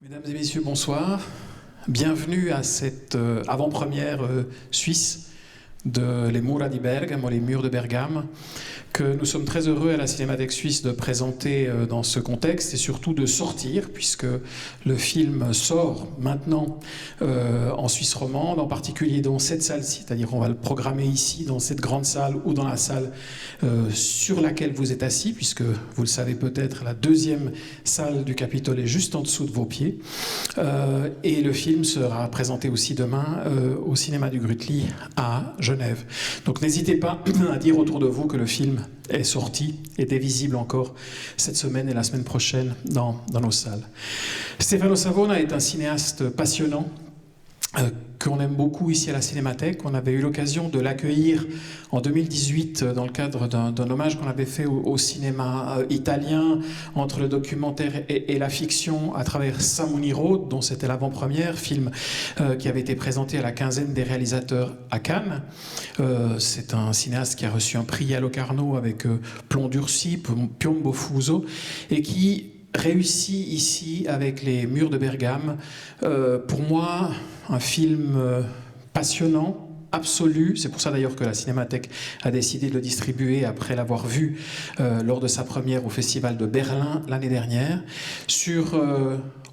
Mesdames et messieurs, bonsoir. Bienvenue à cette avant-première suisse de Les Mura di Bergamo, les murs de Bergame, que nous sommes très heureux à la Cinémathèque suisse de présenter dans ce contexte et surtout de sortir, puisque le film sort maintenant en Suisse romande, en particulier dans cette salle-ci, c'est-à-dire qu'on va le programmer ici, dans cette grande salle ou dans la salle sur laquelle vous êtes assis, puisque vous le savez peut-être, la deuxième salle du Capitole est juste en dessous de vos pieds. Et le film sera présenté aussi demain au cinéma du Grütli à Genève. Donc n'hésitez pas à dire autour de vous que le film est sorti, est visible encore cette semaine et la semaine prochaine dans nos salles. Stefano Savona est un cinéaste passionnant qu'on aime beaucoup ici à la Cinémathèque. On avait eu l'occasion de l'accueillir en 2018 dans le cadre d'un hommage qu'on avait fait au cinéma italien entre le documentaire et la fiction à travers Samuni Road, dont c'était l'avant-première, film qui avait été présenté à la quinzaine des réalisateurs à Cannes. C'est un cinéaste qui a reçu un prix à Locarno avec Plomb durci, Piombo Fuso, et qui réussit ici avec les murs de Bergame. Pour moi, un film passionnant, absolu. C'est pour ça d'ailleurs que la Cinémathèque a décidé de le distribuer après l'avoir vu lors de sa première au Festival de Berlin l'année dernière, sur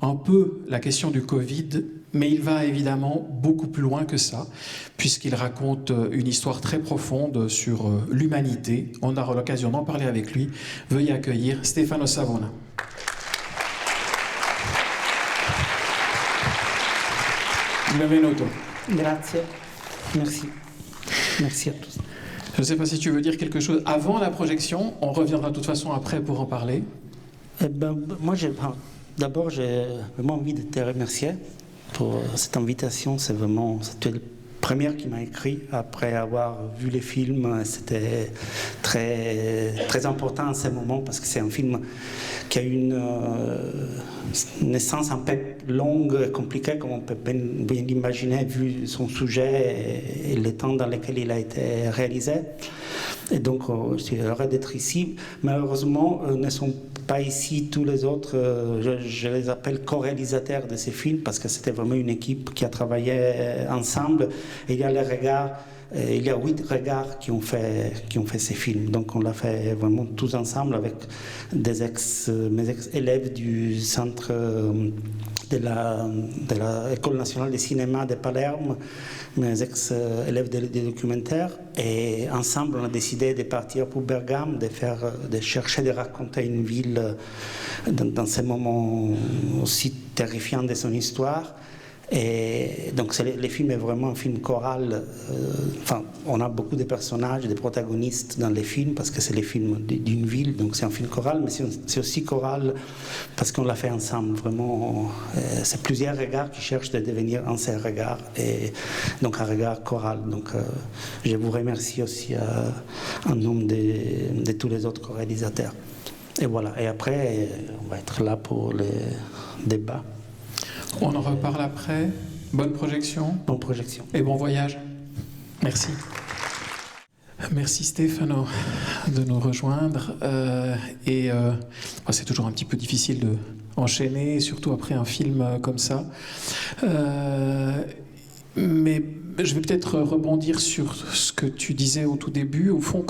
un peu la question du Covid, mais il va évidemment beaucoup plus loin que ça, puisqu'il raconte une histoire très profonde sur l'humanité. On aura l'occasion d'en parler avec lui. Veuillez accueillir Stefano Savona. Benvenuto. Grazie, merci. Merci à tous. Je ne sais pas si tu veux dire quelque chose avant la projection. On reviendra de toute façon après pour en parler. Moi, d'abord, j'ai vraiment envie de te remercier pour cette invitation. C'était le premier qui m'a écrit après avoir vu les films. C'était très, très important à ce moment parce que c'est un film qui a une naissance un peu longue et compliquée, comme on peut bien l'imaginer, vu son sujet et le temps dans lequel il a été réalisé. Et donc, je suis heureux d'être ici. Malheureusement, ne sont pas ici tous les autres, je les appelle co-réalisateurs de ces films, parce que c'était vraiment une équipe qui a travaillé ensemble. Et il y a les regards. Il y a 8 regards qui ont fait ces films. Donc on l'a fait vraiment tous ensemble avec mes ex-élèves du centre de l'École nationale de cinéma de Palerme, mes ex-élèves des documentaires. Et ensemble, on a décidé de partir pour Bergame, de chercher de raconter une ville dans ces moments aussi terrifiants de son histoire. Et donc le film est vraiment un film choral. On a beaucoup de personnages, des protagonistes dans les films parce que c'est les films d'une ville, donc c'est un film choral, mais c'est aussi choral parce qu'on l'a fait ensemble. Vraiment, c'est plusieurs regards qui cherchent de devenir un seul regard, et donc un regard choral. Donc je vous remercie aussi en nom de tous les autres réalisateurs. Et voilà. Et après, on va être là pour les débats. On en reparle après. Bonne projection. Bonne projection. Et bon voyage. Merci. Merci Stefano de nous rejoindre. C'est toujours un petit peu difficile de enchaîner, surtout après un film comme ça. Mais je vais peut-être rebondir sur ce que tu disais au tout début. Au fond,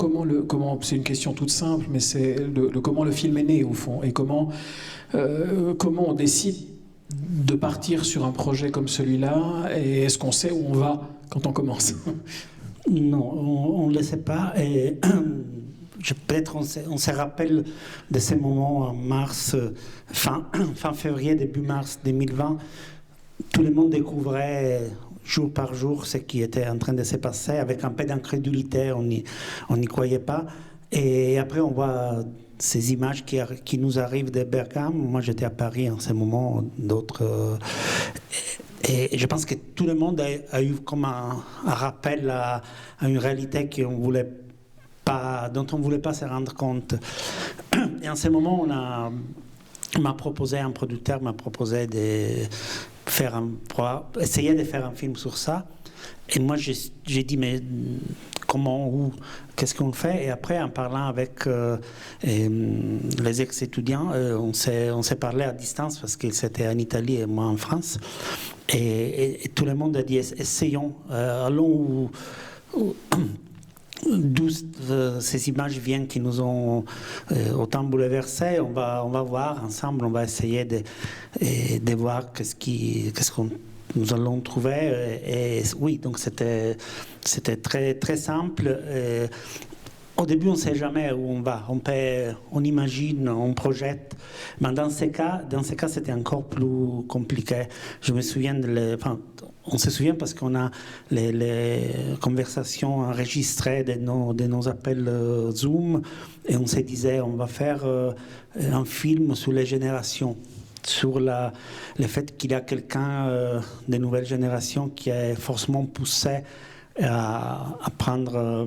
c'est une question toute simple, mais c'est comment le film est né au fond, et comment on décide de partir sur un projet comme celui-là, et est-ce qu'on sait où on va quand on commence? Non, on ne le sait pas, et peut-être on se rappelle de ces moments en mars, fin février, début mars 2020, tout le monde découvrait jour par jour ce qui était en train de se passer, avec un peu d'incrédulité, on n'y croyait pas, et après on voit ces images qui nous arrivent de Bergame. Moi, j'étais à Paris en ce moment, d'autres. Et je pense que tout le monde a eu comme un rappel à une réalité dont on ne voulait pas se rendre compte. Et en ce moment, un producteur m'a proposé essayer de faire un film sur ça. Et moi, j'ai dit, mais comment, où, qu'est-ce qu'on fait. Et après, en parlant avec les ex-étudiants, on s'est parlé à distance parce qu'ils étaient en Italie et moi en France. Et tout le monde a dit, essayons, allons d'où ces images viennent qui nous ont autant bouleversés. On va voir ensemble, on va essayer de voir qu'est-ce qu'on nous allons trouver. Et oui, donc c'était très, très simple. Au début, on ne sait jamais où on va. On imagine, on projette. Mais dans ces cas, c'était encore plus compliqué. Je me souviens on se souvient parce qu'on a les conversations enregistrées de nos appels Zoom, et on se disait, on va faire un film sur les générations, sur le fait qu'il y a quelqu'un des nouvelles générations qui est forcément poussé à prendre...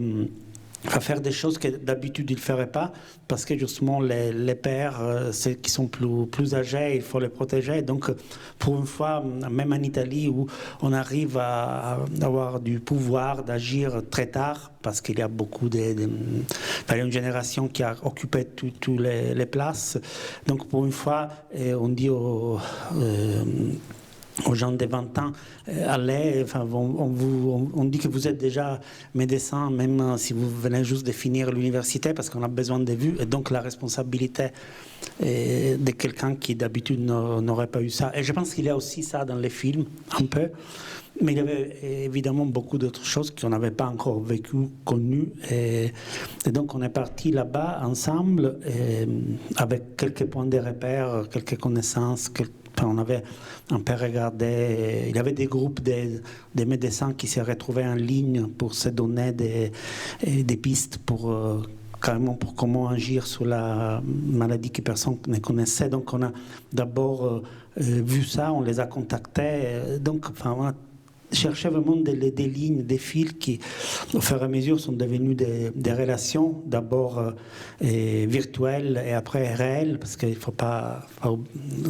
à faire des choses que d'habitude ils ne feraient pas, parce que justement les pères, ceux qui sont plus âgés, il faut les protéger. Donc pour une fois, même en Italie, où on arrive à avoir du pouvoir d'agir très tard, parce qu'il y a beaucoup il y a une génération qui a occupé toutes les places. Donc pour une fois, on dit aux gens de 20 ans, allez, on dit que vous êtes déjà médecin, même si vous venez juste de finir l'université, parce qu'on a besoin de vues, et donc la responsabilité de quelqu'un qui d'habitude n'aurait pas eu ça. Et je pense qu'il y a aussi ça dans les films, un peu, mais il y avait évidemment beaucoup d'autres choses qu'on n'avait pas encore vécues, connues, et donc on est parti là-bas ensemble, avec quelques points de repère, quelques connaissances, on avait un peu regardé, il y avait des groupes de médecins qui se retrouvaient en ligne pour se donner des pistes carrément pour comment agir sur la maladie que personne ne connaissait. Donc on a d'abord vu ça, on les a contactés. Donc on a cherché vraiment des lignes, des fils qui, au fur et à mesure, sont devenus des relations, d'abord virtuelles et après réelles, parce qu'il ne faut pas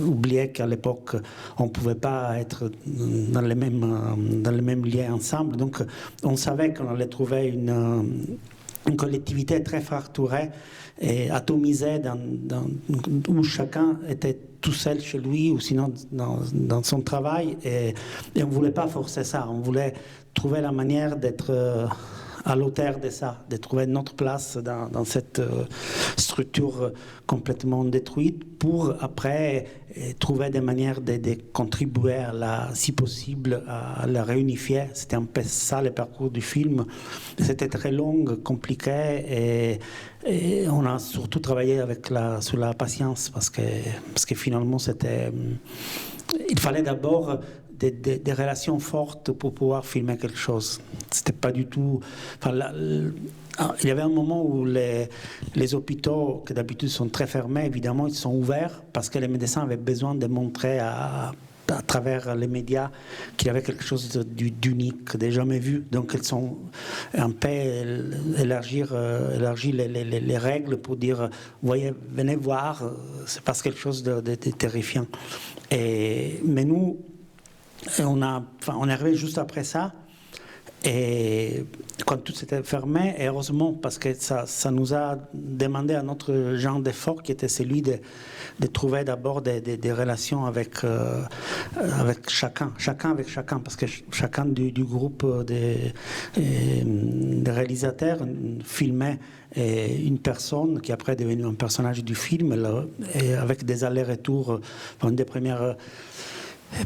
oublier qu'à l'époque, on ne pouvait pas être dans les mêmes liens ensemble. Donc, on savait qu'on allait trouver une collectivité très fracturée et atomisée, où chacun était tout seul chez lui ou sinon dans son travail, et on ne voulait pas forcer ça, on voulait trouver la manière d'être à l'auteur de ça, de trouver notre place dans cette structure complètement détruite, pour après trouver des manières de contribuer si possible à la réunifier. C'était un peu ça le parcours du film. C'était très long, compliqué, et on a surtout travaillé sur la patience, parce que finalement il fallait d'abord des relations fortes pour pouvoir filmer quelque chose. C'était pas du tout... il y avait un moment où les hôpitaux, qui d'habitude sont très fermés, évidemment, ils sont ouverts, parce que les médecins avaient besoin de montrer à travers les médias qu'il y avait quelque chose d'unique, de jamais vu. Donc ils sont un peu élargi les règles pour dire, voyez, venez voir, c'est pas quelque chose de terrifiant. Mais nous, on est arrivé juste après ça, et quand tout s'était fermé, et heureusement, parce que ça nous a demandé un autre genre d'effort, qui était celui de trouver d'abord des relations avec chacun avec chacun, parce que chacun du groupe des réalisateurs filmait une personne qui après est devenue un personnage du film, et avec des allers-retours. Une des premières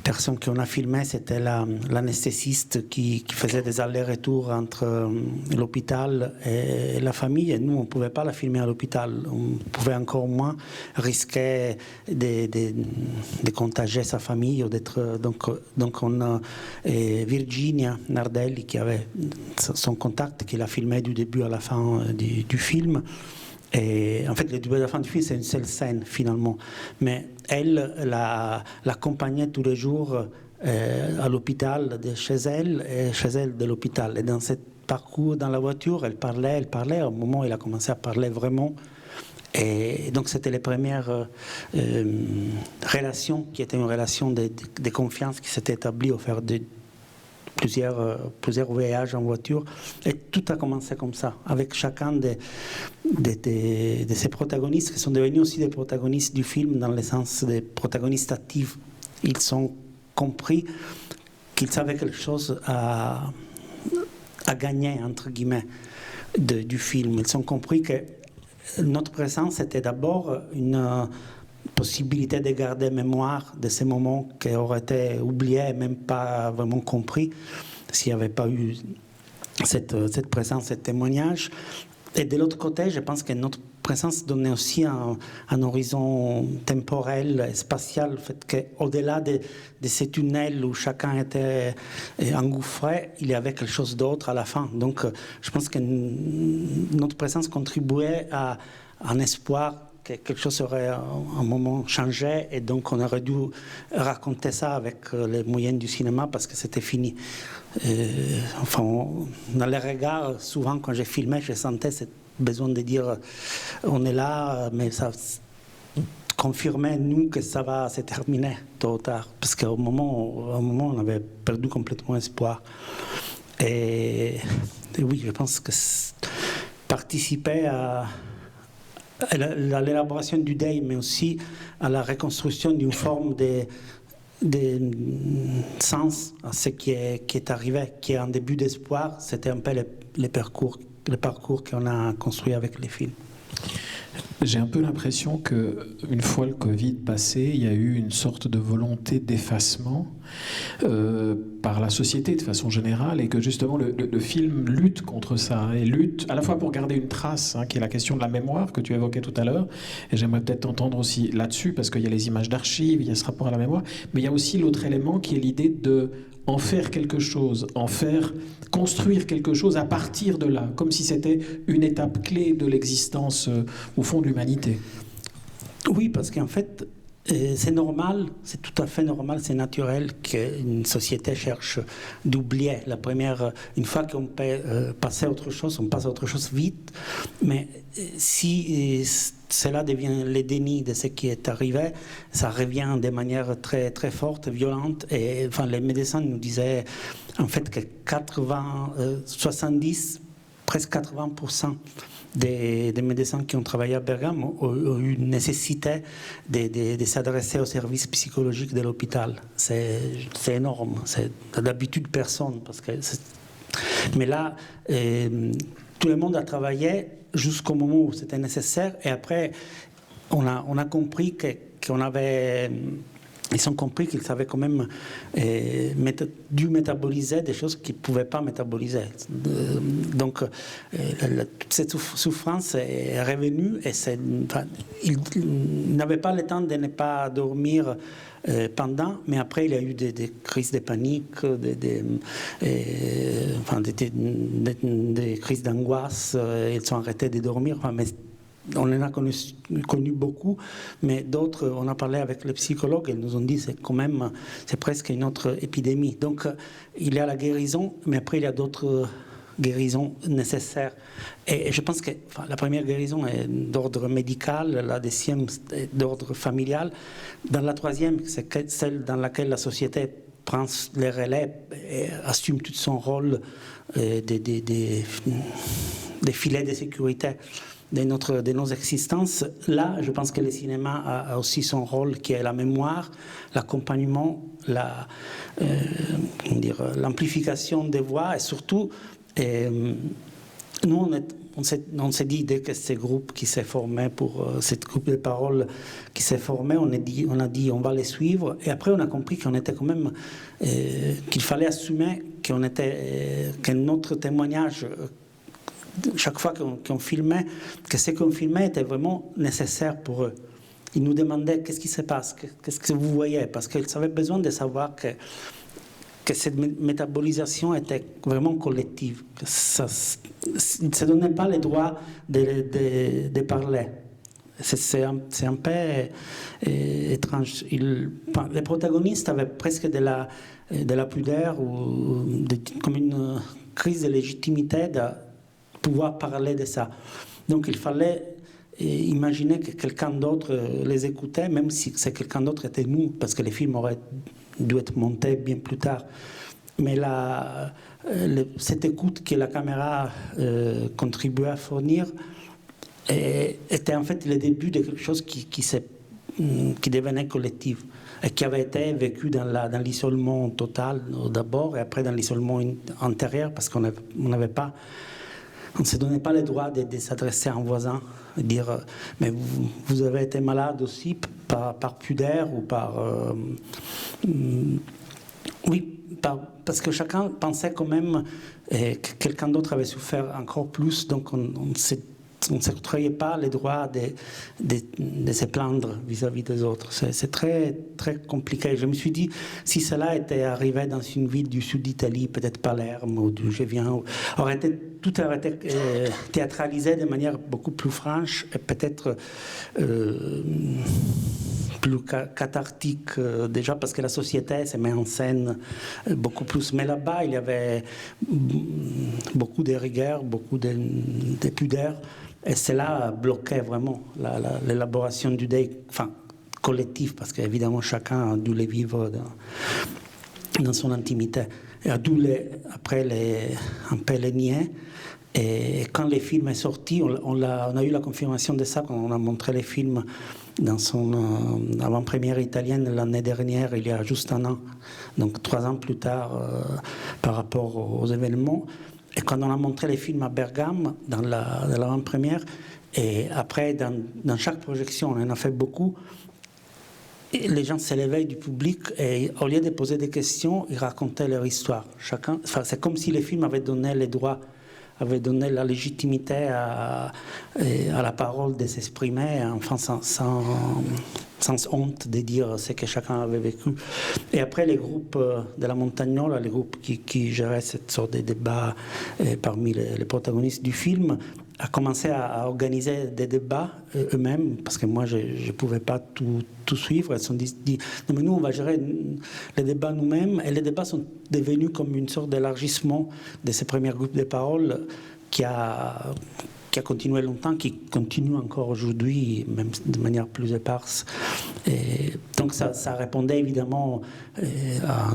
personne qu'on a filmé, c'était l'anesthésiste qui faisait des allers-retours entre l'hôpital et la famille. Et nous, on ne pouvait pas la filmer à l'hôpital. On pouvait encore moins risquer de contagier sa famille. Ou d'être, donc on a Virginia Nardelli, qui avait son contact, qui l'a filmé du début à la fin du film. Et en fait, le début et la fin du film, c'est une seule scène, finalement. Mais elle l'accompagnait tous les jours à l'hôpital de chez elle, et chez elle de l'hôpital. Et dans ce parcours, dans la voiture, elle parlait. Au moment où elle a commencé à parler vraiment. Et donc, c'était les premières relations, qui étaient une relation de confiance qui s'était établie au fur plusieurs voyages en voiture. Et tout a commencé comme ça, avec chacun de ces protagonistes, qui sont devenus aussi des protagonistes du film, dans le sens des protagonistes actifs. Ils ont compris qu'ils avaient quelque chose à gagner, entre guillemets, du film. Ils ont compris que notre présence était d'abord une possibilité de garder mémoire de ces moments qui auraient été oubliés et même pas vraiment compris s'il n'y avait pas eu cette présence, ce témoignage. Et de l'autre côté, je pense que notre présence donnait aussi un horizon temporel, spatial, le fait qu'au-delà de ces tunnels où chacun était engouffré, il y avait quelque chose d'autre à la fin. Donc, je pense que notre présence contribuait à un espoir que quelque chose aurait un moment changé, et donc on aurait dû raconter ça avec les moyens du cinéma parce que c'était fini. Dans les regards, souvent quand j'ai filmé, je sentais ce besoin de dire on est là, mais ça confirmait nous que ça va se terminer tôt ou tard, parce qu'au moment, on avait perdu complètement espoir. Et oui, je pense que participer à l'élaboration du deuil, mais aussi à la reconstruction d'une forme de sens à ce qui est arrivé, qui est un début d'espoir. C'était un peu le parcours qu'on a construit avec les films. J'ai un peu l'impression qu'une fois le Covid passé, il y a eu une sorte de volonté d'effacement par la société de façon générale, et que justement le film lutte contre ça, et lutte à la fois pour garder une trace, qui est la question de la mémoire que tu évoquais tout à l'heure, et j'aimerais peut-être t'entendre aussi là-dessus, parce qu'il y a les images d'archives, il y a ce rapport à la mémoire, mais il y a aussi l'autre élément qui est l'idée de en faire quelque chose, construire quelque chose à partir de là, comme si c'était une étape clé de l'existence au fond de l'humanité. Oui, parce qu'en fait, c'est normal, c'est tout à fait normal, c'est naturel qu'une société cherche d'oublier. Une fois qu'on peut passer à autre chose, on passe à autre chose vite, mais si cela devient le déni de ce qui est arrivé, ça revient de manière très, très forte, violente. Et les médecins nous disaient en fait que 80% des médecins qui ont travaillé à Bergame ont eu une nécessité de s'adresser au service psychologique de l'hôpital. C'est énorme, c'est d'habitude personne. Mais là, tout le monde a travaillé jusqu'au moment où c'était nécessaire, et après, on a compris qu'on avait... Ils ont compris qu'ils avaient quand même dû métaboliser des choses qu'ils ne pouvaient pas métaboliser. Donc, toute cette souffrance est revenue, et ils n'avaient pas le temps de ne pas dormir pendant, mais après, il y a eu des crises de panique, des crises d'angoisse, ils sont arrêtés de dormir. Mais on en a connu beaucoup, mais d'autres, on a parlé avec les psychologues, ils nous ont dit c'est presque une autre épidémie. Donc il y a la guérison, mais après il y a d'autres guérisons nécessaires. Et je pense que la première guérison est d'ordre médical, la deuxième est d'ordre familial. Dans la troisième, c'est celle dans laquelle la société prend les relais et assume tout son rôle des filets de sécurité de nos existences. Là, je pense que le cinéma a aussi son rôle, qui est la mémoire, l'accompagnement, l'amplification des voix, et surtout, nous, on s'est dit, dès que ce groupe qui s'est formé, pour cette groupe de parole qui s'est formé, on a dit on va les suivre, et après on a compris qu'on était quand même, qu'il fallait assumer que notre témoignage, chaque fois qu'on filmait, que ce qu'on filmait était vraiment nécessaire pour eux. Ils nous demandaient qu'est-ce qui se passe, qu'est-ce que vous voyez, parce qu'ils avaient besoin de savoir que cette métabolisation était vraiment collective. Ça ne se donnait pas le droit de parler. C'est un peu étrange. Les protagonistes avaient presque de la pudeur, ou comme une crise de légitimité de pouvoir parler de ça. Donc il fallait imaginer que quelqu'un d'autre les écoutait, même si quelqu'un d'autre était nous, parce que les films auraient dû être montés bien plus tard. Mais cette écoute que la caméra contribuait à fournir était en fait le début de quelque chose qui devenait collectif et qui avait été vécu dans l'isolement total d'abord et après dans l'isolement intérieur parce qu'on n'avait pas, on ne se donnait pas le droit de s'adresser à un voisin et dire mais vous avez été malade aussi par pudeur ou par parce que chacun pensait quand même que quelqu'un d'autre avait souffert encore plus, donc on ne s'octroyait pas le droit de se plaindre vis-à-vis des autres. C'est très, très compliqué. Je me suis dit, si cela était arrivé dans une ville du sud d'Italie, peut-être Palerme ou d'où je viens, tout aurait été théâtralisé de manière beaucoup plus franche et peut-être plus cathartique déjà parce que la société se met en scène beaucoup plus. Mais là-bas, il y avait beaucoup de rigueur, beaucoup de pudeur. Et cela bloquait vraiment l'élaboration du deuil, enfin, collectif, parce qu'évidemment, chacun a dû le vivre dans son intimité. Et a dû après un peu les nier. Et quand le film est sorti, on a eu la confirmation de ça quand on a montré les films dans son avant-première italienne l'année dernière, il y a juste un an, donc 3 ans plus tard par rapport aux événements. Et quand on a montré les films à Bergame, dans l'avant-première, et après, dans chaque projection, on en a fait beaucoup, et les gens s'élevaient du public et au lieu de poser des questions, ils racontaient leur histoire. C'est comme si les films avaient donné les droits, avaient donné la légitimité à la parole de s'exprimer, enfin sans honte de dire ce que chacun avait vécu. Et après, les groupes de la Montagnola, les groupes qui géraient cette sorte de débat parmi les protagonistes du film, a commencé à organiser des débats eux-mêmes, parce que moi, je ne pouvais pas tout suivre. Ils se sont dit, non, mais nous, on va gérer les débats nous-mêmes. Et les débats sont devenus comme une sorte d'élargissement de ces premiers groupes de parole qui a continué longtemps, qui continue encore aujourd'hui, même de manière plus éparse. Et donc ça répondait évidemment à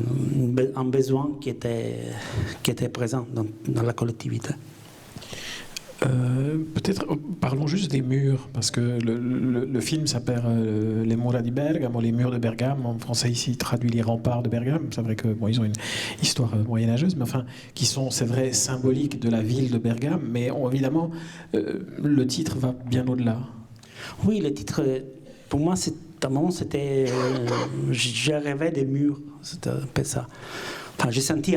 un besoin qui était présent dans la collectivité. Peut-être parlons juste des murs, parce que le film s'appelle Les Mura di Bergamo, les murs de Bergame. En français ici traduit les remparts de Bergame. C'est vrai que ils ont une histoire moyenâgeuse, mais enfin qui sont, c'est vrai, symboliques de la ville de Bergame. Mais évidemment, le titre va bien au-delà. Oui, le titre, pour moi, à un moment, c'était, j'ai rêvé des murs. C'était un peu ça. Enfin, j'ai senti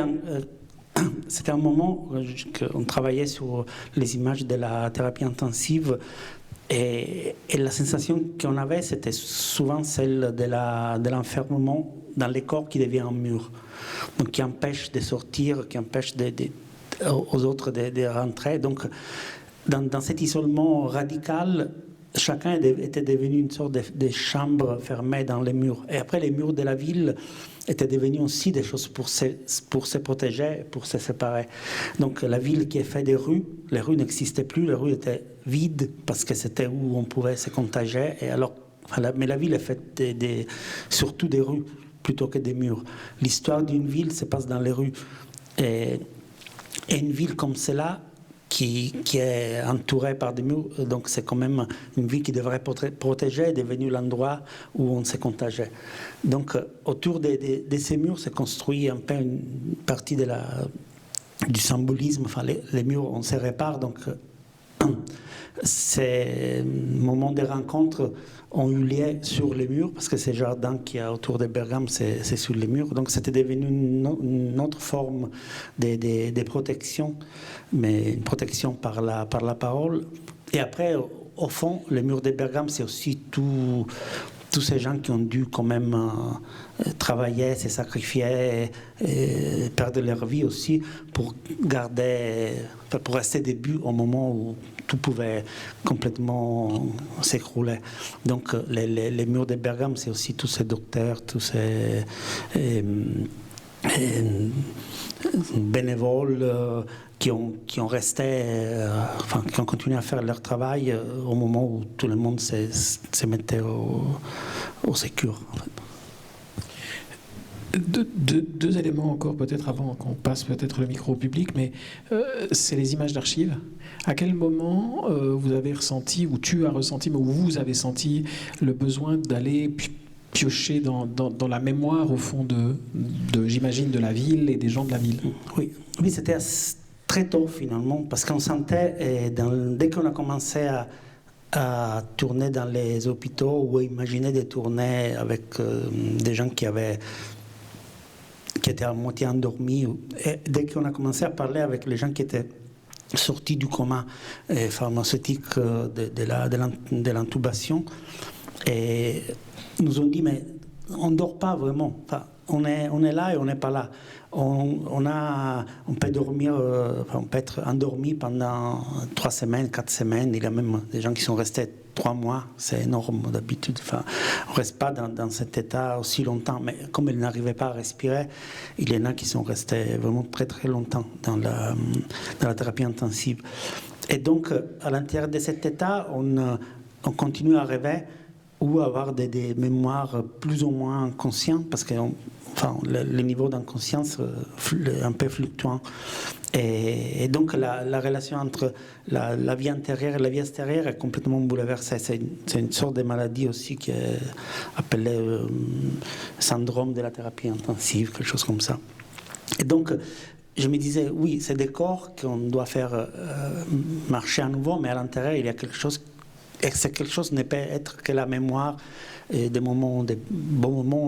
c'était un moment qu'on travaillait sur les images de la thérapie intensive et la sensation qu'on avait, c'était souvent celle de l'enfermement dans les corps qui devient un mur, donc qui empêche de sortir, qui empêche aux autres de rentrer. Donc, dans cet isolement radical, chacun était devenu une sorte de chambre fermée dans les murs. Et après, les murs de la ville étaient devenus aussi des choses pour se protéger, pour se séparer. Donc la ville qui est faite des rues, les rues n'existaient plus, les rues étaient vides parce que c'était où on pouvait se contagier. Et alors, mais la ville est faite surtout des rues plutôt que des murs. L'histoire d'une ville se passe dans les rues. Et une ville comme celle-là, qui est entourée par des murs, donc c'est quand même une ville qui devrait protéger, est devenue l'endroit où on s'est contagié. Donc autour de ces murs s'est construit un peu une partie du symbolisme. Enfin, les murs, on se répare, donc ces moments de rencontre ont eu lieu sur les murs, parce que ces jardins qu'il y a autour de Bergame, c'est sur les murs. Donc c'était devenu une autre forme de protection, mais une protection par la parole. Et après, au fond, les murs de Bergame, c'est aussi tous ces gens qui ont dû quand même travailler, se sacrifier, perdre leur vie aussi pour rester debout au moment où tout pouvait complètement s'écrouler. Donc les murs de Bergame, c'est aussi tous ces docteurs, tous ces bénévoles qui ont resté, qui ont continué à faire leur travail au moment où tout le monde se mettait au sécure. En fait. Deux éléments encore peut-être avant qu'on passe peut-être le micro au public, mais c'est les images d'archives. À quel moment vous avez ressenti, ou tu as ressenti, mais où vous avez senti le besoin d'aller piocher dans la mémoire au fond j'imagine, de la ville et des gens de la ville? Oui, oui, c'était très tôt finalement, parce qu'on sentait, dès qu'on a commencé à tourner dans les hôpitaux ou à imaginer des tournées avec des gens qui étaient à moitié endormis, et dès qu'on a commencé à parler avec les gens qui étaient sortis du coma pharmaceutique de l'intubation, et nous ont dit, mais on ne dort pas vraiment. Enfin, on est là et on n'est pas là. On peut dormir, on peut être endormi pendant 3 semaines, 4 semaines. Il y a même des gens qui sont restés 3 mois. C'est énorme d'habitude. Enfin, on ne reste pas dans cet état aussi longtemps. Mais comme ils n'arrivaient pas à respirer, il y en a qui sont restés vraiment très très longtemps dans la thérapie intensive. Et donc, à l'intérieur de cet état, on continue à rêver ou à avoir des mémoires plus ou moins conscientes, parce que le niveau d'inconscience est un peu fluctuant. Et donc la relation entre la vie intérieure et la vie extérieure est complètement bouleversée. C'est une sorte de maladie aussi qui est appelée syndrome de la thérapie intensive, quelque chose comme ça. Et donc, je me disais, oui, c'est des corps qu'on doit faire marcher à nouveau, mais à l'intérieur, il y a quelque chose. Et quelque chose ne peut être que la mémoire des bons moments,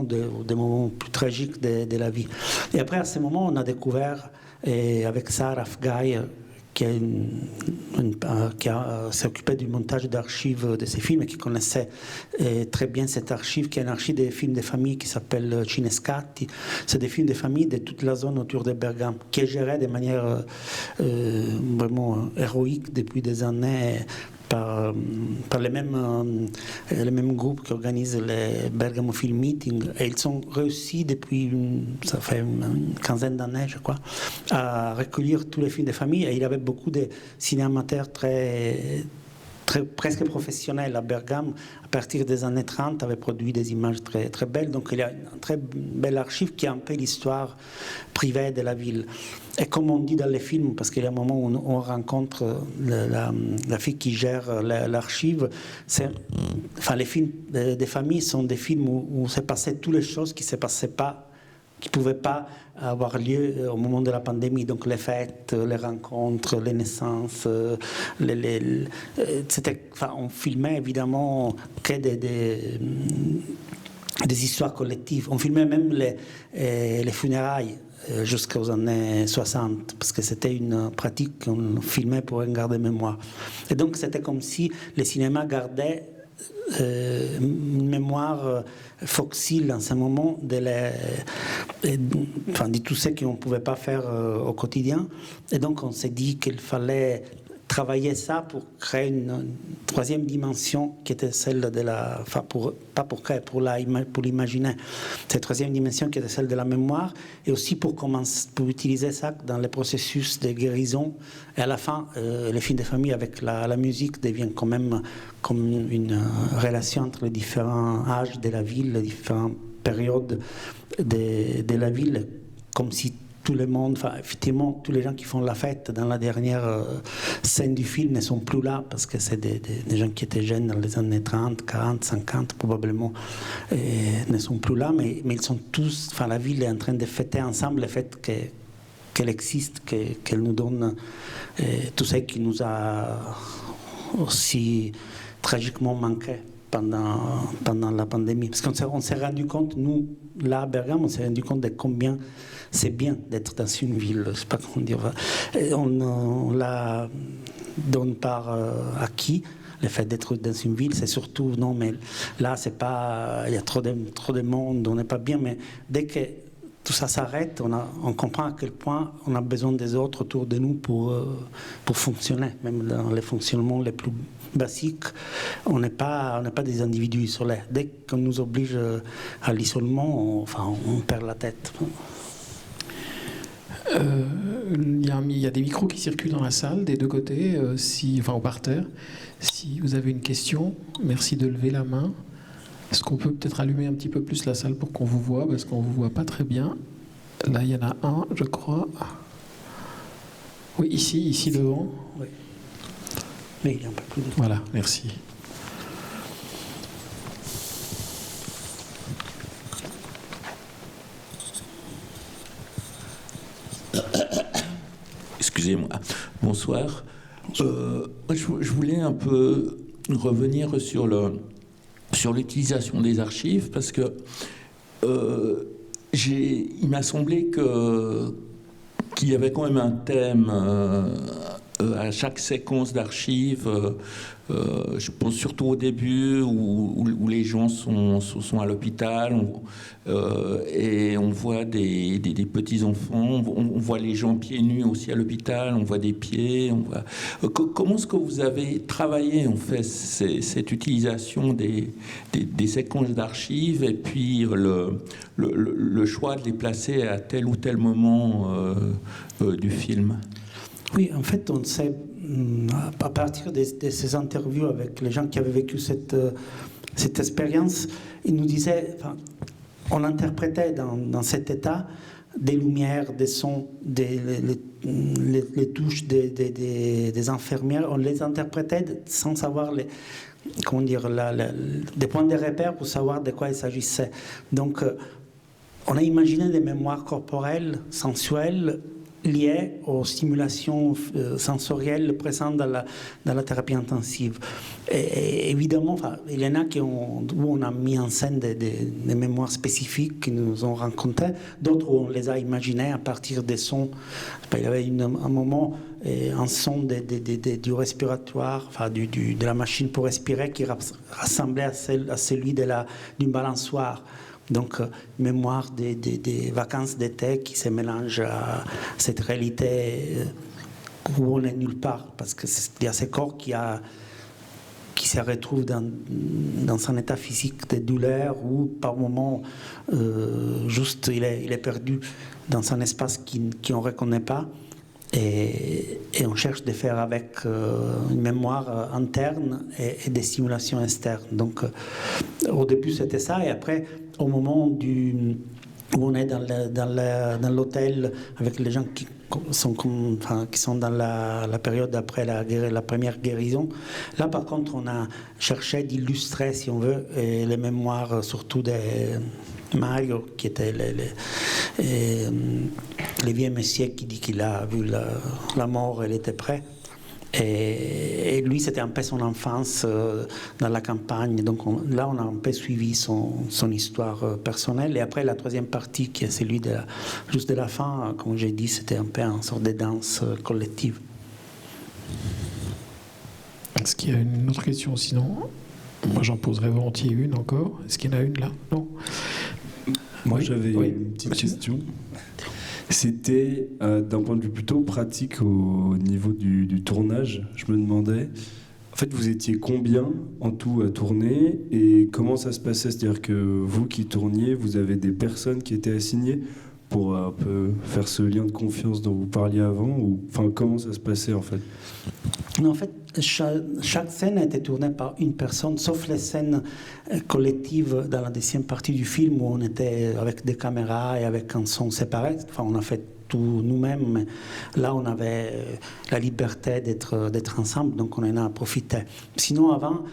des moments plus tragiques de la vie. Et après, à ce moment, on a découvert, avec Sarah Afghai, qui s'est occupée du montage d'archives de ces films et qui connaissait très bien cette archive, qui est une archive des films de famille qui s'appelle Cinescatti. C'est des films de famille de toute la zone autour de Bergame, qui est gérée de manière vraiment héroïque depuis des années par les mêmes groupes qui organisent les Bergamo Film Meeting, et ils ont réussi depuis, ça fait une quinzaine d'années je crois, à recueillir tous les films de famille, et il y avait beaucoup de cinémateurs presque professionnels à Bergame, à partir des années 30, avaient produit des images très, très belles. Donc il y a une très belle archive qui est un peu l'histoire privée de la ville. Et comme on dit dans les films, parce qu'il y a un moment où on rencontre la fille qui gère l'archive, les films des familles sont des films où s'est passé toutes les choses qui ne pouvaient pas avoir lieu au moment de la pandémie. Donc les fêtes, les rencontres, les naissances, on filmait évidemment que des histoires collectives. On filmait même les funérailles jusqu'aux années 60, parce que c'était une pratique qu'on filmait pour en garder mémoire. Et donc c'était comme si le cinéma gardait une mémoire fossile en ce moment de tout ce qu'on ne pouvait pas faire au quotidien. Et donc on s'est dit qu'il fallait travailler ça pour créer une troisième dimension qui était celle de la... pour l'imaginer. Cette troisième dimension qui était celle de la mémoire, et aussi pour utiliser ça dans les processus de guérison. Et à la fin, les films de famille avec la musique deviennent quand même comme une relation entre les différents âges de la ville, les différentes périodes de la ville, comme si tout le monde, effectivement, tous les gens qui font la fête dans la dernière scène du film ne sont plus là, parce que c'est des gens qui étaient jeunes dans les années 30, 40, 50 probablement, ne sont plus là, mais ils sont tous, la ville est en train de fêter ensemble le fait qu'elle existe, qu'elle nous donne tout ce qui nous a aussi tragiquement manqué pendant la pandémie. Parce qu'on s'est rendu compte, nous, là à Bergame, on s'est rendu compte de combien c'est bien d'être dans une ville. Je ne sais pas comment dire. On la donne par acquis, le fait d'être dans une ville. C'est surtout, non, mais là, c'est pas, il y a trop de monde, on n'est pas bien, mais dès que tout ça s'arrête, on comprend à quel point on a besoin des autres autour de nous pour fonctionner, même dans les fonctionnements les plus basiques. On n'est pas des individus isolés. Dès qu'on nous oblige à l'isolement, on perd la tête. Il y a des micros qui circulent dans la salle, des deux côtés, au parterre. Si vous avez une question, merci de lever la main. Est-ce qu'on peut peut-être allumer un petit peu plus la salle pour qu'on vous voit, parce qu'on ne vous voit pas très bien. Là, il y en a un, je crois. Oui, ici devant. Oui. Mais il y a un peu plus de... Voilà, merci. Excusez-moi. Bonsoir. Je voulais un peu revenir sur l'utilisation des archives, parce que il m'a semblé qu'il y avait quand même un thème à chaque séquence d'archives. Je pense surtout au début où les gens sont à l'hôpital et on voit des petits-enfants, on voit les gens pieds nus aussi à l'hôpital, on voit des pieds. Comment est-ce que vous avez travaillé en fait cette utilisation des séquences d'archives et puis le choix de les placer à tel ou tel moment du film? Oui, en fait, on sait, à partir de ces interviews avec les gens qui avaient vécu cette expérience, ils nous disaient, enfin, on interprétait dans cet état des lumières, des sons, les touches des infirmières, on les interprétait sans savoir des points de repère pour savoir de quoi il s'agissait. Donc, on a imaginé des mémoires corporelles, sensuelles, liées aux stimulations sensorielles présentes dans la thérapie intensive. Et évidemment, enfin, il y en a où on a mis en scène des mémoires spécifiques qui nous ont rencontrés, d'autres où on les a imaginées à partir des sons. Il y avait un moment, un son du respiratoire, enfin, de la machine pour respirer qui ressemblait à celui d'une balançoire. Donc, mémoire des vacances d'été qui se mélangent à cette réalité où on n'est nulle part, parce qu'il y a ce corps qui se retrouve dans un état physique de douleur ou par moments, juste il est perdu dans un espace qu'on ne reconnaît pas. Et on cherche de faire avec une mémoire interne et des stimulations externes. Donc, au début, c'était ça. Et après, au moment où on est dans l'hôtel avec les gens qui sont dans la période après la première guérison, là, par contre, on a cherché d'illustrer, si on veut, les mémoires, surtout des Mario, qui était le vieux monsieur qui dit qu'il a vu la mort, il était prêt. Et lui, c'était un peu son enfance dans la campagne. Donc là, on a un peu suivi son histoire personnelle. Et après, la troisième partie, qui est celui juste de la fin, comme j'ai dit, c'était un peu une sorte de danse collective. Est-ce qu'il y a une autre question sinon? Moi, j'en poserai volontiers une encore. Est-ce qu'il y en a une là? Non. Moi, j'avais une petite question. C'était d'un point de vue plutôt pratique au niveau du tournage. Je me demandais, en fait, vous étiez combien en tout à tourner et comment ça se passait? C'est-à-dire que vous qui tourniez, vous avez des personnes qui étaient assignées pour un peu faire ce lien de confiance dont vous parliez avant, ou enfin comment ça se passait en fait? En fait, chaque scène a été tournée par une personne, sauf les scènes collectives dans la deuxième partie du film où on était avec des caméras et avec un son séparé. Enfin, on a fait tout nous-mêmes, mais là on avait la liberté d'être ensemble, donc on en a profité. Sinon, avant,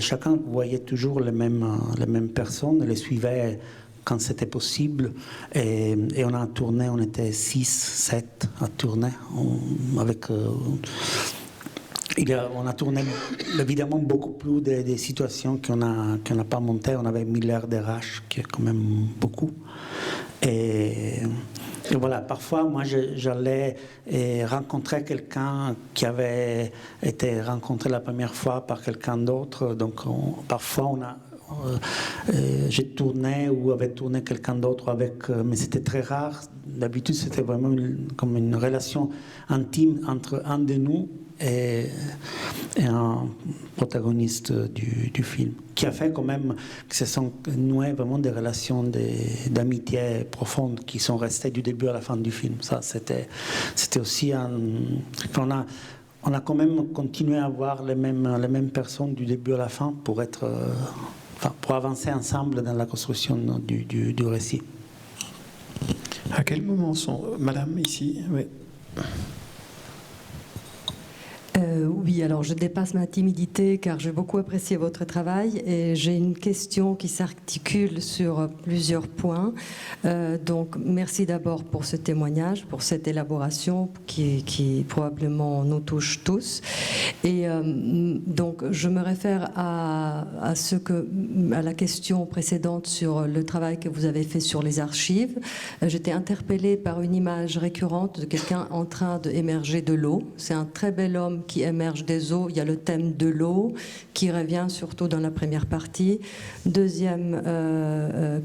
chacun voyait toujours les mêmes personnes, les suivait quand c'était possible, et on a tourné, on était 6, 7 à tourner on a tourné évidemment beaucoup plus des situations qu'on n'a pas montées. On avait 1000 heures de RH, qui est quand même beaucoup. Et voilà, parfois, moi, j'allais rencontrer quelqu'un qui avait été rencontré la première fois par quelqu'un d'autre. Donc, parfois, j'ai tourné ou avait tourné quelqu'un d'autre mais c'était très rare. D'habitude, c'était vraiment comme une relation intime entre un de nous et un protagoniste du film, qui a fait quand même que se sont nouées vraiment des relations d'amitié profondes qui sont restées du début à la fin du film. Ça, c'était aussi on a quand même continué à avoir les mêmes personnes du début à la fin pour être pour avancer ensemble dans la construction du récit. À quel moment sont... Madame, ici, oui. Oui, alors je dépasse ma timidité car j'ai beaucoup apprécié votre travail et j'ai une question qui s'articule sur plusieurs points. Donc merci d'abord pour ce témoignage, pour cette élaboration qui probablement nous touche tous. Et donc je me réfère à la question précédente sur le travail que vous avez fait sur les archives. J'étais interpellée par une image récurrente de quelqu'un en train d'émerger de l'eau. C'est un très bel homme qui émerge des eaux. Il y a le thème de l'eau qui revient surtout dans la première partie. Deuxième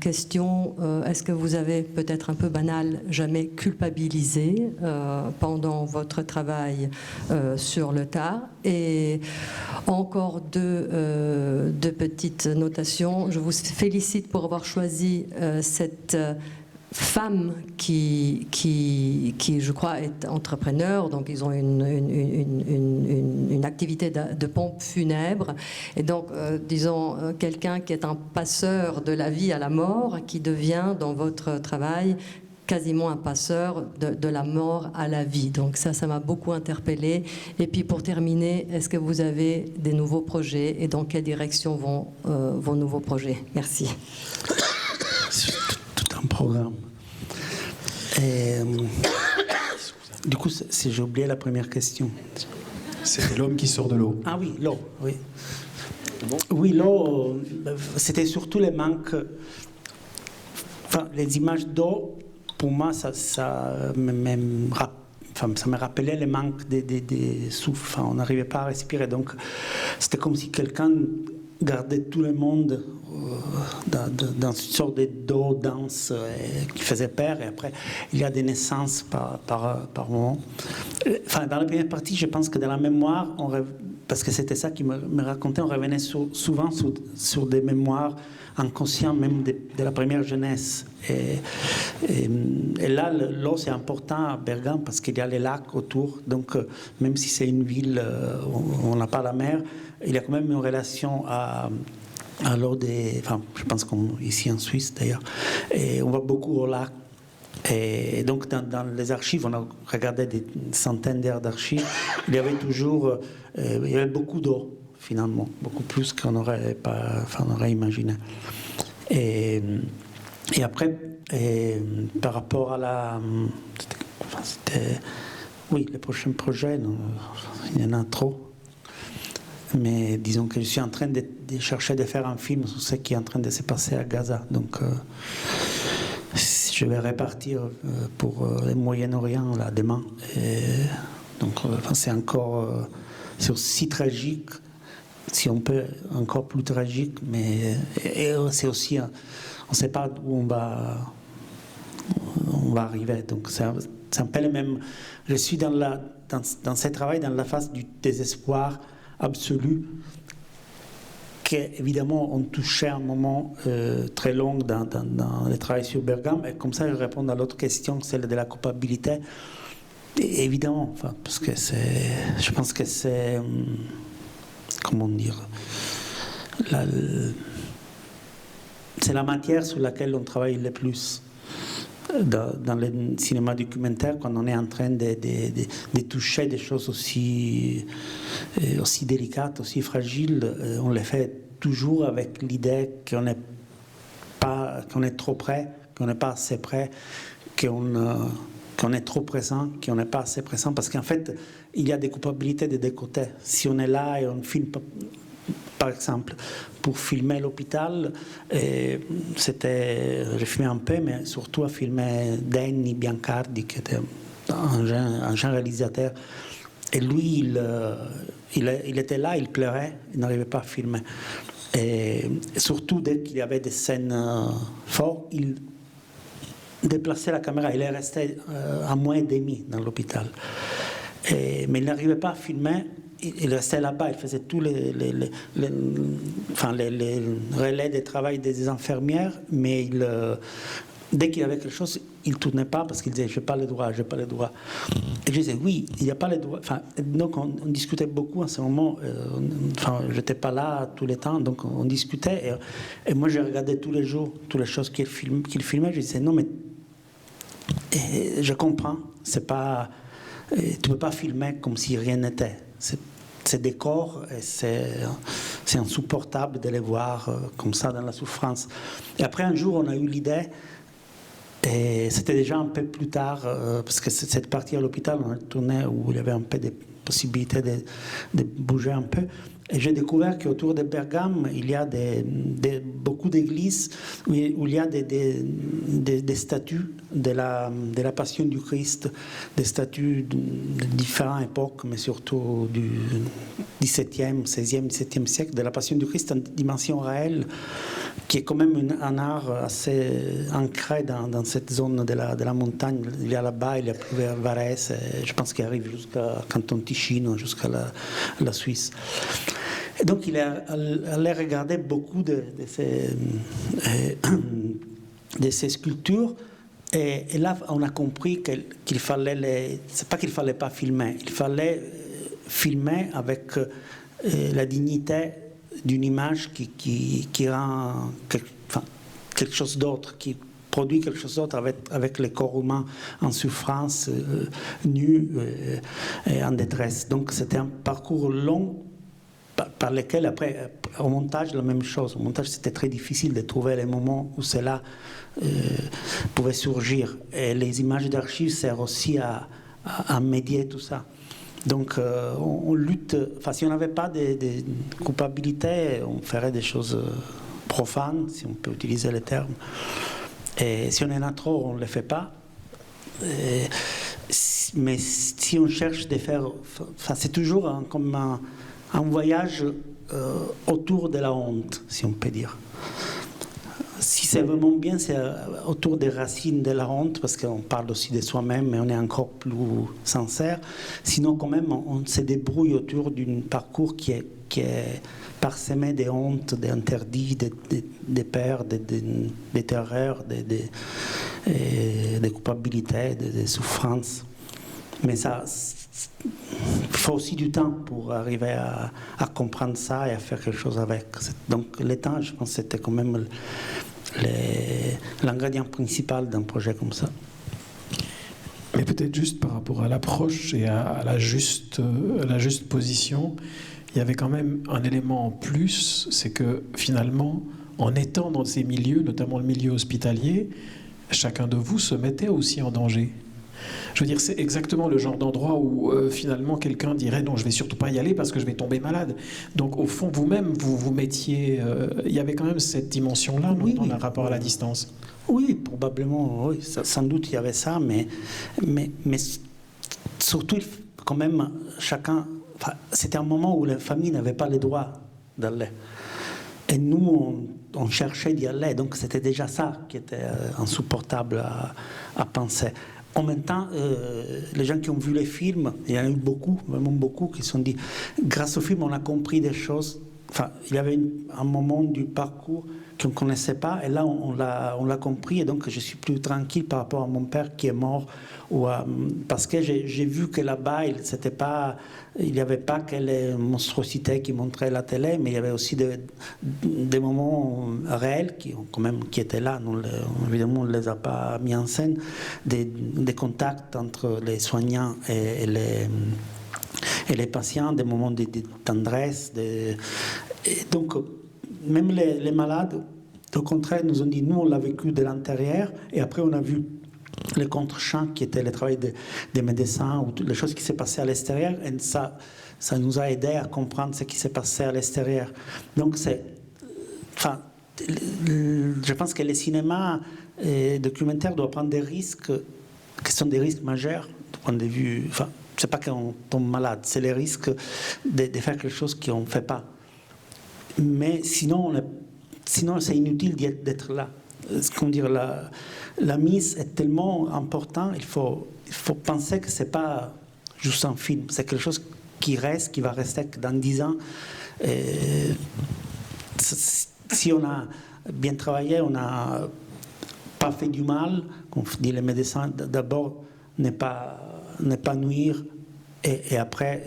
question, est-ce que vous avez, peut-être un peu banal, jamais culpabilisé pendant votre travail sur le tard? Et encore deux petites notations. Je vous félicite pour avoir choisi cette femme qui, je crois, est entrepreneur, donc ils ont une activité de pompe funèbre, et donc, disons, quelqu'un qui est un passeur de la vie à la mort, qui devient, dans votre travail, quasiment un passeur de la mort à la vie. Donc ça m'a beaucoup interpellée. Et puis pour terminer, est-ce que vous avez des nouveaux projets et dans quelle direction vont vos nouveaux projets? Merci. Tout un programme. Et, du coup, j'ai oublié la première question. C'était l'homme qui sort de l'eau. Ah oui, l'eau, oui. Oui, l'eau, c'était surtout les manques. Enfin, les images d'eau, pour moi, ça me rappelait les manques des souffles. Enfin, on n'arrivait pas à respirer. Donc, c'était comme si quelqu'un gardait tout le monde dans une sorte d'eau dense qui faisait peur. Et après, il y a des naissances par moment. Enfin, dans la première partie, je pense que dans la mémoire, parce que c'était ça qui me racontait, on revenait souvent sur des mémoires inconscients, même de la première jeunesse. Et là, l'eau, c'est important à Bergame parce qu'il y a les lacs autour. Donc, même si c'est une ville où on n'a pas la mer, il y a quand même une relation à l'eau enfin, je pense qu'ici en Suisse d'ailleurs, et on va beaucoup au lac. Et donc dans les archives, on a regardé des centaines d'heures d'archives, il y avait beaucoup d'eau finalement, beaucoup plus qu'on aurait imaginé. Et après, par rapport à oui, les prochains projets, il y en a trop. Mais disons que je suis en train de chercher de faire un film sur ce qui est en train de se passer à Gaza. Donc, je vais repartir pour le Moyen-Orient là, demain. Donc, c'est encore c'est aussi tragique, si on peut, encore plus tragique, mais c'est aussi, on ne sait pas où on va arriver. Donc, c'est un peu le même. Je suis dans ce travail, dans la phase du désespoir absolu, qu'évidemment on touchait à un moment très long dans le travail sur Bergame. Et comme ça, je réponds à l'autre question, celle de la culpabilité. Et évidemment, parce que je pense que c'est, comment dire, c'est la matière sur laquelle on travaille le plus. Dans le cinéma documentaire, quand on est en train de toucher des choses aussi délicates, aussi fragiles, on les fait toujours avec l'idée qu'on est trop près, qu'on n'est pas assez près, qu'on est trop présent, qu'on n'est pas assez présent, parce qu'en fait, il y a des culpabilités des deux côtés. Si on est là et on filme, par exemple, pour filmer l'hôpital, j'ai filmé un peu, mais surtout à filmer Danny Biancardi, qui était un jeune réalisateur. Et lui, il était là, il pleurait, il n'arrivait pas à filmer. Et surtout, dès qu'il y avait des scènes fortes, il déplaçait la caméra. Il est resté un mois et demi dans l'hôpital. Mais il n'arrivait pas à filmer. Il restait là-bas, il faisait tous les relais de travail des infirmières, mais dès qu'il y avait quelque chose, il ne tournait pas parce qu'il disait, je n'ai pas les droits, je n'ai pas les droits. Et je disais, oui, il n'y a pas les droits. Enfin, donc on discutait beaucoup en ce moment. Je n'étais pas là tout le temps, donc on discutait. Et moi, je regardais tous les jours, toutes les choses qu'il filmait. Je disais, non, mais je comprends, c'est pas, tu ne peux pas filmer comme si rien n'était. C'est des corps et c'est insupportable de les voir comme ça dans la souffrance. Et après, un jour, on a eu l'idée, et c'était déjà un peu plus tard, parce que cette partie à l'hôpital, on a tourné où il y avait un peu de possibilités de bouger un peu. Et j'ai découvert qu'autour de Bergame, il y a beaucoup d'églises où il y a des statues de la Passion du Christ, des statues de différentes époques, mais surtout du XVIIe, XVIe, XVIIe siècle, de la Passion du Christ en dimension réelle, qui est quand même un art assez ancré dans cette zone de la montagne. Il y a là-bas, il y a plus vers Varese, je pense qu'il arrive jusqu'à Canton Ticino, jusqu'à la Suisse. Et donc il allait regarder beaucoup de ces sculptures, et là on a compris qu'il fallait c'est pas qu'il fallait pas filmer, il fallait filmer avec la dignité d'une image qui rend quelque chose d'autre, qui produit quelque chose d'autre avec les corps humains en souffrance, nus et en détresse. Donc c'était un parcours long par lequel, après, au montage, la même chose. Au montage, c'était très difficile de trouver les moments où cela pouvait surgir. Et les images d'archives servent aussi à médier tout ça. Donc, on lutte. Enfin, si on n'avait pas de culpabilité, on ferait des choses profanes, si on peut utiliser le terme. Et si on en a trop, on ne le fait pas. Mais si on cherche de faire... Enfin, c'est toujours comme un voyage autour de la honte, si on peut dire. Si c'est vraiment bien, c'est autour des racines de la honte, parce qu'on parle aussi de soi-même, mais on est encore plus sincère. Sinon, quand même, on se débrouille autour d'un parcours qui est parsemé de honte, d'interdits, de peurs, de terreurs, de culpabilité, de souffrance. Mais ça... Il faut aussi du temps pour arriver à comprendre ça et à faire quelque chose avec. Donc le temps, je pense, c'était quand même l'ingrédient principal d'un projet comme ça. Mais peut-être juste par rapport à l'approche et à la juste position, il y avait quand même un élément en plus, c'est que finalement, en étant dans ces milieux, notamment le milieu hospitalier, chacun de vous se mettait aussi en danger. Je veux dire, c'est exactement le genre d'endroit où finalement quelqu'un dirait non, je vais surtout pas y aller parce que je vais tomber malade. Donc au fond, vous-même, vous mettiez... il y avait quand même cette dimension-là dans le rapport à la distance. Oui, probablement, oui. Sans doute il y avait ça, mais surtout, quand même, chacun... Enfin, c'était un moment où la famille n'avait pas le droit d'aller. Et nous, on cherchait d'y aller. Donc c'était déjà ça qui était insupportable à penser. En même temps, les gens qui ont vu les films, il y en a eu beaucoup, vraiment beaucoup, qui se sont dit, grâce au film, on a compris des choses. Enfin, il y avait un moment du parcours qu'on ne connaissait pas, et là, on l'a compris, et donc je suis plus tranquille par rapport à mon père qui est mort, parce que j'ai vu que là-bas, il n'y avait pas que les monstruosités qui montraient la télé, mais il y avait aussi des moments réels qui étaient là. Évidemment, on ne les a pas mis en scène, des contacts entre les soignants et les patients, des moments de tendresse. Et donc, même les malades, au contraire, nous ont dit, nous, on l'a vécu de l'intérieur, et après, on a vu les contre-champs qui étaient le travail des médecins ou toutes les choses qui s'est passées à l'extérieur, et ça nous a aidé à comprendre ce qui s'est passé à l'extérieur. Donc, je pense que le cinéma documentaire doit prendre des risques qui sont des risques majeurs du point de vue... Enfin, c'est pas qu'on tombe malade, c'est les risques de faire quelque chose qu'on ne fait pas. Mais sinon c'est inutile d'être là. Comment dire, la mise est tellement importante, il faut penser que ce n'est pas juste un film, c'est quelque chose qui va rester dans 10 ans. Si on a bien travaillé, on a pas fait du mal, comme dit les médecins, d'abord ne pas nuire et après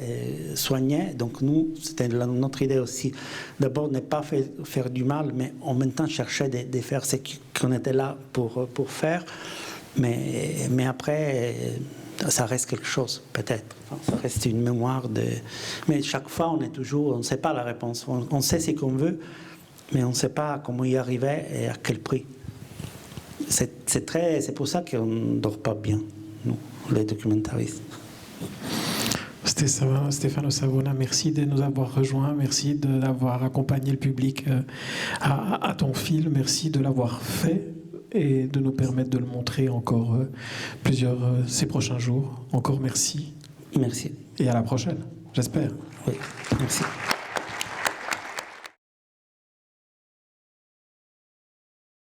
soigner. Donc nous, c'était notre idée aussi, d'abord ne pas faire du mal, mais en même temps chercher de faire ce qu'on était là pour faire. Mais après, ça reste quelque chose, peut-être. Ça reste une mémoire de... Mais chaque fois, on ne sait pas la réponse. On sait ce qu'on veut, mais on ne sait pas comment y arriver et à quel prix. C'est pour ça qu'on ne dort pas bien, nous, les documentaristes. Stefano Savona, merci de nous avoir rejoints, merci d'avoir accompagné le public à ton film, merci de l'avoir fait et de nous permettre de le montrer encore ces prochains jours. Encore merci. Merci. Et à la prochaine, j'espère. Oui, merci.